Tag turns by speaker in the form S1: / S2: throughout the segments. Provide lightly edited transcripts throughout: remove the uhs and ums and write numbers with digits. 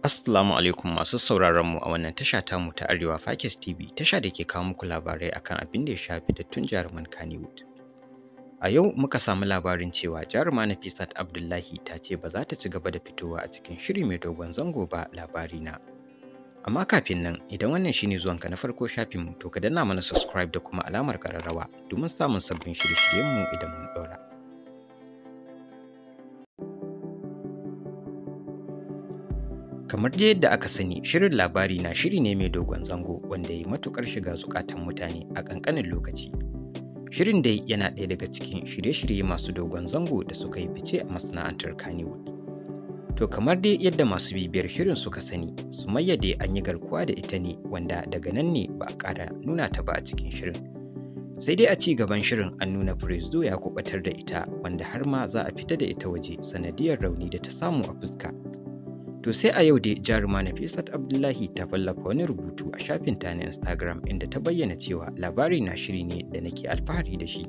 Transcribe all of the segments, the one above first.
S1: Assalamu alaikum masu sauraron mu a wannan tasha tamu ta Arewa Fakis TV, tasha da ke kawo muku labarai akan abin da ya shafi dattun jaruman Kannywood. A yau muka samu labarin cewa Jaruma Nafisat Abdullahi ta ce ba za ta ci gaba da fitowa a cikin shiri mai dogon zango ba Labarina. Amma kafin nan, idan wannan shine zuwanka na farko shafin mu, to ka danna mana subscribe da kuma alamar kararrawa domin samun sabbin shirye-shiryen mu idan mun ɗora. Kamar yadda aka sani, Shirin Labarina shiri ne mai dogon zango wanda ya yi matuƙar shiga zukatan mutane a ƙanƙanin lokaci. Shirin dai yana ɗaya daga cikin shirye-shirye masu dogon zango da suka yi fice a masana'antar Kannywood. To kamar dai yadda masu bibiyar shirin suka sani, Sumayya dai an yi garkuwa da ita ne wanda daga nan ne ba a ƙara nuna ta ba a cikin shirin. Sai dai a ci gaban shirin an nuna Presdo ya kuɓatar da ita wanda har ma za a fita da ita waje sanadiyar rauni da ta samu a fuska. To sai a yau dai Jaruma Nafisat Abdullahi ta wallafa wani rubutu a shafinta na Instagram inda ta bayyana cewa Labarina shiri ne da nake alfahari da shi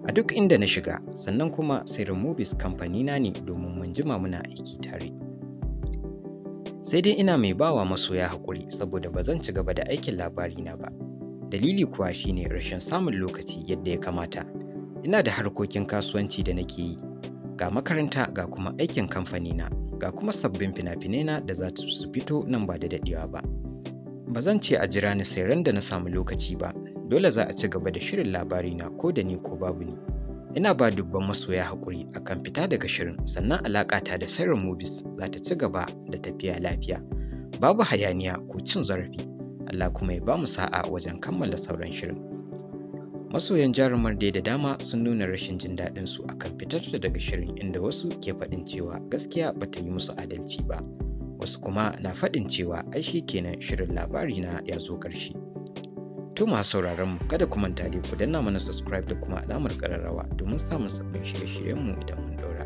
S1: a duk inda na shiga, sannan kuma Shirin Movies kamfanina ne domin mun jima muna aiki tare. Sai dai ina mai bawa masoya hakuri saboda ba zan ci gaba da aikin Labarina ba. Dalili kuwa shine rashin samun lokaci yadda ya kamata. Ina da harkokin kasuwanci da nake yi, ga makaranta ga kuma aikin kamfanina. Ga kuma sabbin fina-finai na da za su fito nan ba da daɗewa ba. Ba zan ce a jira ni sai ran da na samu lokaci ba, dole za a ci gaba da shirin Labarina ko da ni ko babu ni. Ina ba dubban masoya haƙuri akan fita daga shirin, sannan alaƙata da Shirin Movies za ta ci gaba da tafiya lafiya. Babu hayaniya ko cin zarafi, Allah kuma ya ba mu sa'a wajen kammala sauran shirin. Masoyan jarumar dai da dama sun nuna rashin jin daɗin su akan fitar ta daga shirin, inda wasu ke faɗin cewa gaskiya bata yi musu adalci ba, wasu kuma na faɗin cewa ai shi kenan shirin Labarina ya zo ƙarshe. To masu sauraron mu, kada ku manta dai ku danna mana subscribe da kuma alamar ƙararrawa domin samun sabbin shirye-shiryen mu idan mun ɗora.